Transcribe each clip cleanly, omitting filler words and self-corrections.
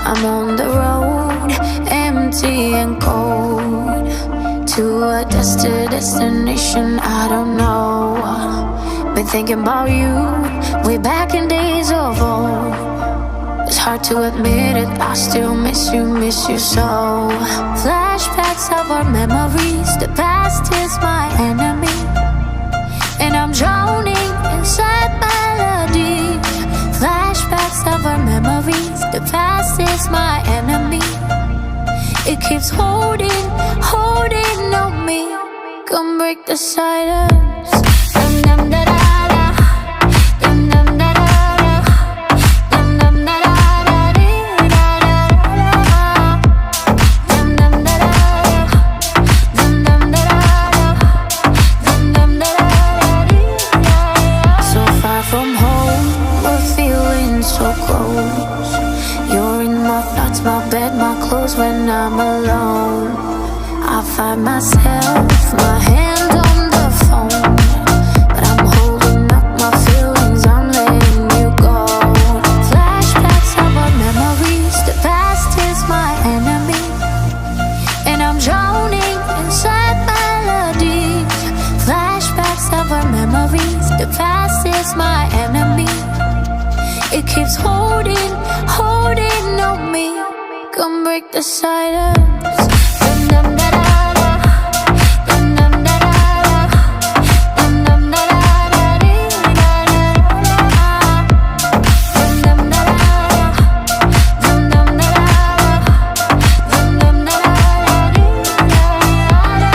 I'm on the road, empty and cold, to a destination I don't know. Been thinking about you, way back in days of old. It's hard to admit it, I still miss you so. Flashbacks of our memories, the past is my enemy, and I'm drowning inside melody. Flashbacks of our memories, the past is my enemy. It keeps holding on me. Come break the silence. Dum dum da da da. Dum dum da da da. Dum dum da da da dee da da da. Dum dum da da da. Dum dum da da da. Dum dum da da dee da da. So far from home, we're feeling so close. You're in my thoughts, my bed, my clothes when I'm alone. I find myself, my hand on the phone, but I'm holding up my feelings, I'm letting you go. Flashbacks of our memories, the past is my enemy, and I'm drowning inside melodies. Flashbacks of our memories, the past is my enemy. It keeps holding on me. Come break the silence. Dum dum da da da. Dum dum da da da. Dum dum da da da dee da da da. Dum dum da da da. Dum dum da da da. Dum dum da da dee da da.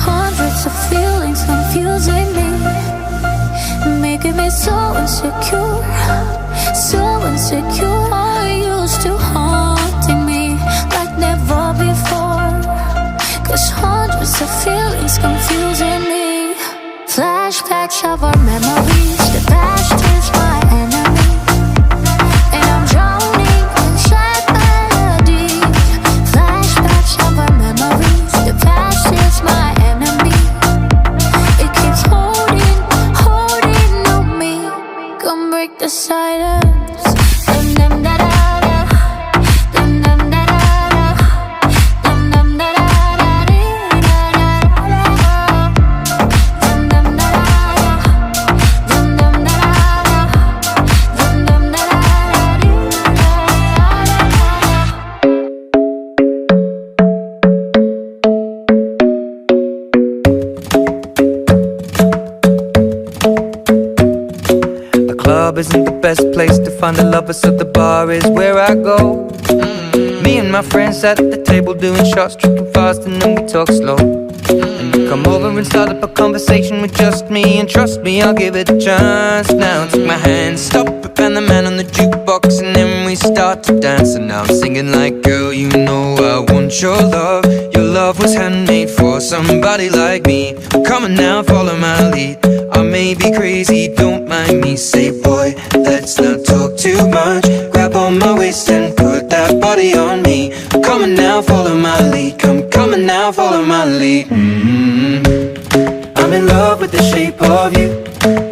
Hundreds of feelings confusing me, making me so insecure, so insecure. Used to haunting me like never before, 'cause hundreds of feelings confusing me. Flashbacks of our memories, the past is my enemy, and I'm drowning inside melodies. Flashbacks of our memories, the past is my enemy. It keeps holding on me. Come break the silence. Dum dum da da. Isn't the best place to find the lovers, so the bar is where I go. Me and my friends at the table doing shots, tripping fast, and then we talk slow. And you come over and start up a conversation with just me, and trust me, I'll give it a chance. Now take my hand, stop it, and the man on the jukebox, and then we start to dance. And now I'm singing like, girl, you know I want your love. Your love was handmade for somebody like me. Come on now, follow my lead. I may be crazy, don't mind me. Say, boy, let's not talk too much. Grab on my waist and put that body on me. Come on now, follow my lead. Come on now, follow my lead. I'm in love with the shape of you.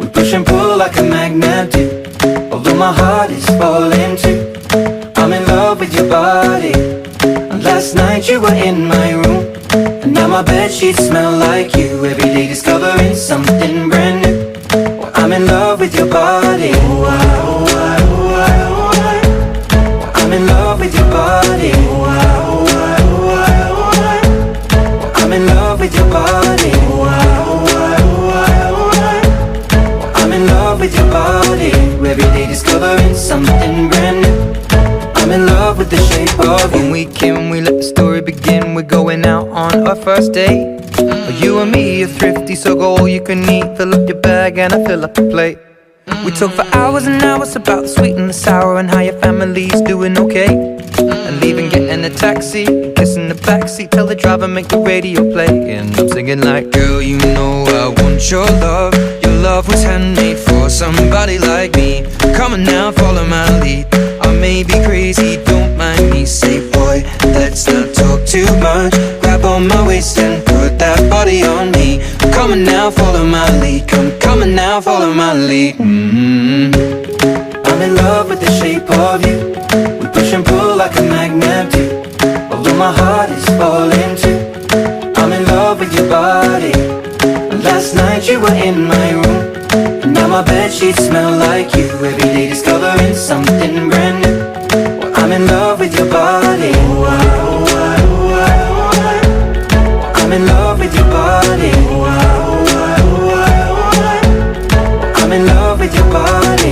We push and pull like a magnet do. Although my heart is falling too, I'm in love with your body. And last night you were in my room, and now my bedsheets smell like you. Every day discovering something brand new. Well, I'm in love with your body. Oh, I, oh, I, oh, I, oh, I. Well, I'm in love with your body. Oh, I, oh, I, oh, I, oh, I. Well, I'm in love with your body. Oh, I, oh, I, oh, I, oh, I. Well, I'm in love with your body. Every day discovering something brand new. I'm in love with the shape of you. When we came, we let the story begin. We're going out on our first date. You and me are thrifty, so go all you can eat. Fill up your bag and I fill up the plate. We talk for hours and hours about the sweet and the sour, and how your family's doing okay. And leaving, getting a taxi, kissing the backseat, tell the driver make the radio play. And I'm singing like, girl, you know I want your love. Your love was handmade for somebody like me. Come on now, follow my lead. I may be crazy, don't mind me. Say, boy, let's not talk too much. Grab on my waist and put that body on me. Come on now, follow my lead. Come on now, follow my lead. I'm in love with the shape of you. We push and pull pull like a magnet do. Although my heart is falling too, I'm in love with your body. Last night you were in my room, and now my bedsheets smell like you. Every day discovering something brand new. Well, I'm in love with your body. I'm in love with your body. I'm in love with your body.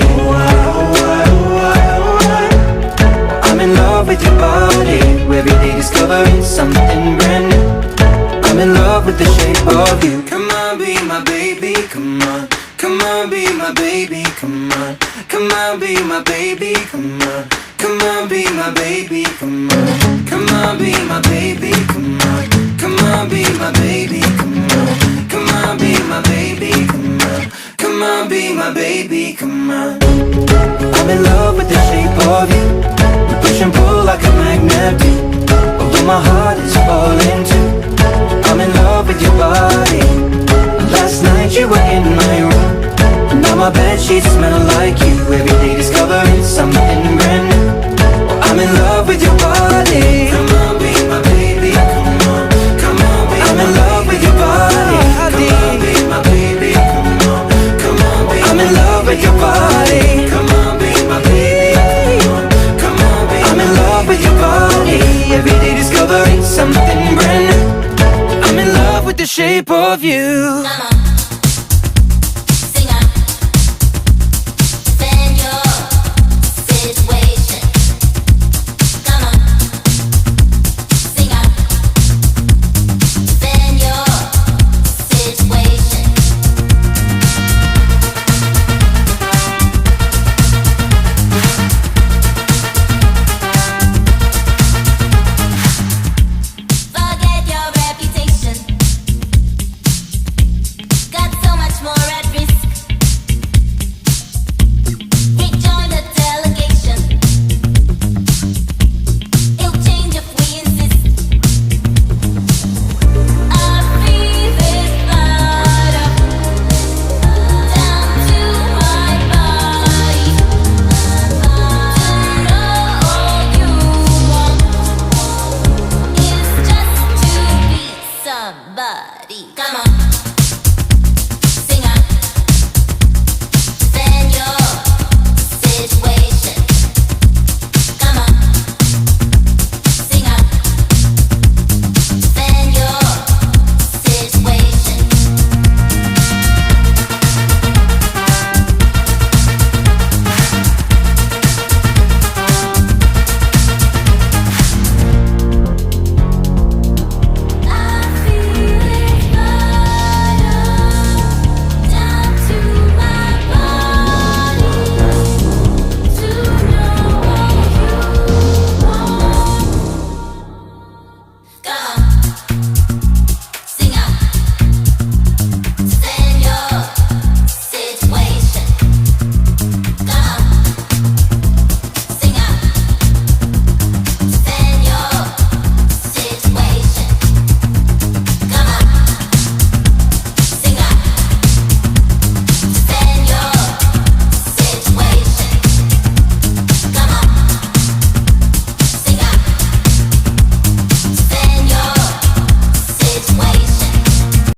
I'm in love with your body. Every day discovering something brand new. I'm in love with the shape of you. Come on, be my baby, come on. Come on, be my baby, come on. Come on, be my baby, come on. Come on, be my baby, come on. Come on, be my baby, come on. Come on, be my baby, come on. Come on, be my baby, come on. Come on, be my baby, come on. I'm in love with the shape of you. We push and pull like a magnet do. Although my heart is falling too, I'm in love with your body. Last night you were in my room, and now my bedsheets smell like you. Every day discovering something brand new. I'm in love with your body. Come on, be my baby, come on. Come on, be I'm in love with your body. Come on, be my baby, come on. Come on, be I'm in love with your body. Come on, be my baby, come on. Come on, be I'm in love with your body. Every day discovering something brand new. I'm in love with the shape of you. Come on. Sing on. Spend your situation. Come on. Sing on. Spend your situation. Forget your reputation. Got so much more at risk. Rejoin the delegation. It'll change if we insist. Our fever's blood up down to my body. To know all you want is just to be somebody. Come on.